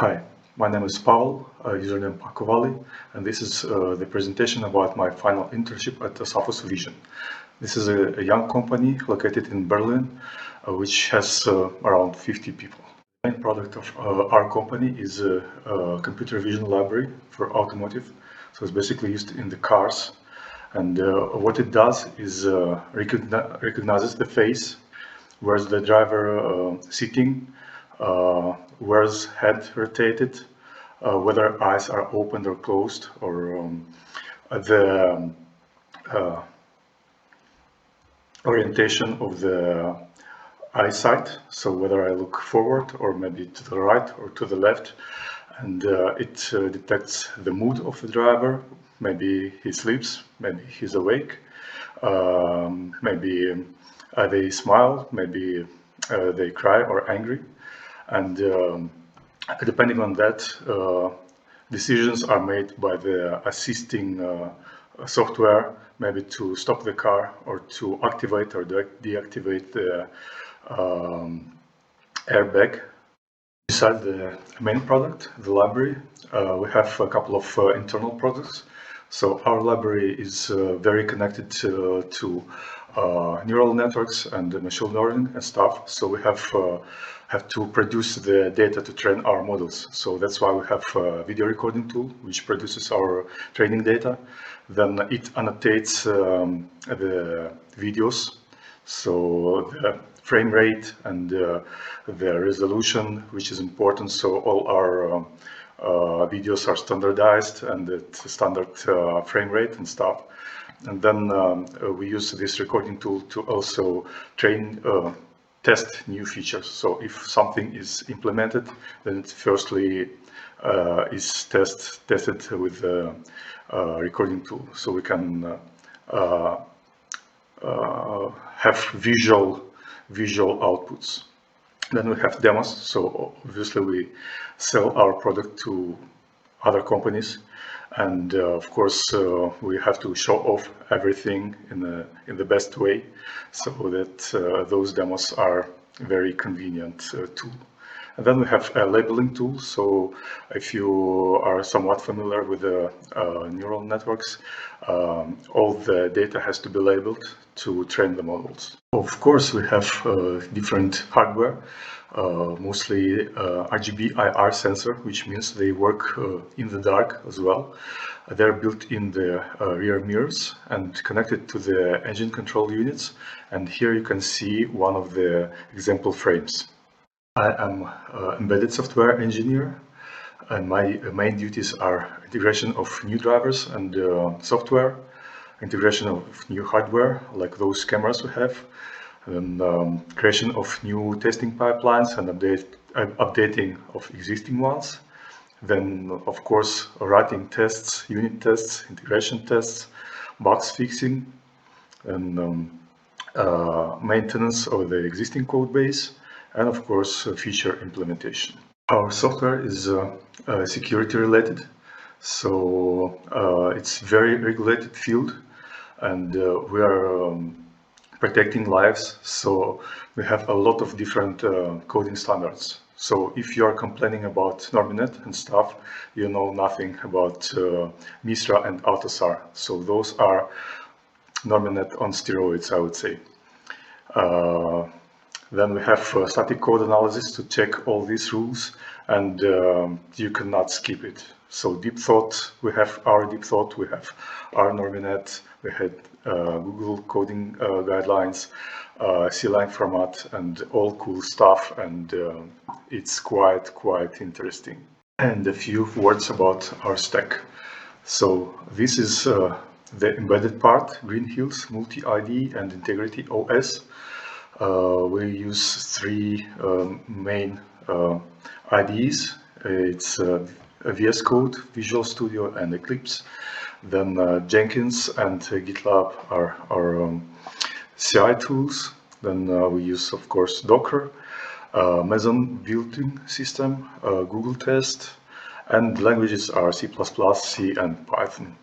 Hi, my name is Paul, username Pacovali, and this is the presentation about my final internship at Asaphus Vision. This is a young company located in Berlin, which has around 50 people. The main product of our company is a computer vision library for automotive. So it's basically used in the cars. And what it does is recognizes the face, where's the driver sitting, where's head rotated, whether eyes are opened or closed, or the orientation of the eyesight, so whether I look forward or maybe to the right or to the left, and it detects the mood of the driver. Maybe he sleeps, maybe he's awake, maybe they smile, maybe they cry or angry, and depending on that, decisions are made by the assisting software, maybe to stop the car or to activate or deactivate the airbag. Besides the main product, the library, we have a couple of internal products. So our library is very connected to neural networks and machine learning and stuff. So we have to produce the data to train our models. So that's why we have a video recording tool which produces our training data. Then it annotates the videos. So the frame rate and the resolution, which is important. So all our videos are standardized and at standard frame rate and stuff. And then we use this recording tool to also test new features. So if something is implemented, then it firstly is tested with the recording tool. So we can have visual outputs. Then we have demos. So obviously we sell our product to other companies, and of course we have to show off everything in the best way, so that those demos are very convenient tool. And then we have a labeling tool. So if you are somewhat familiar with the neural networks, all the data has to be labeled to train the models. Of course, we have different hardware, mostly RGB IR sensor, which means they work in the dark as well. They're built in the rear mirrors and connected to the engine control units. And here you can see one of the example frames. I am an embedded software engineer, and my main duties are integration of new drivers and software, integration of new hardware, like those cameras we have, and creation of new testing pipelines and updating of existing ones. Then, of course, writing tests, unit tests, integration tests, bugs fixing, and maintenance of the existing code base, and of course feature implementation. Our software is security related, so it's very regulated field, and we are protecting lives, so we have a lot of different coding standards. So if you are complaining about Norminet and stuff, you know nothing about Misra and AutoSAR. So those are Norminet on steroids, I would say. Then we have static code analysis to check all these rules, and you cannot skip it. So deep thought, we have our deep thought, we have our Norminet, we had Google coding guidelines, C-line format, and all cool stuff, and it's quite interesting. And a few words about our stack. So this is the embedded part, Green Hills, Multi-ID, and Integrity OS. We use three main IDEs. It's VS Code, Visual Studio, and Eclipse. Then Jenkins and GitLab are our CI tools. Then we use, of course, Docker, Meson building system, Google Test, and languages are C++, C, and Python.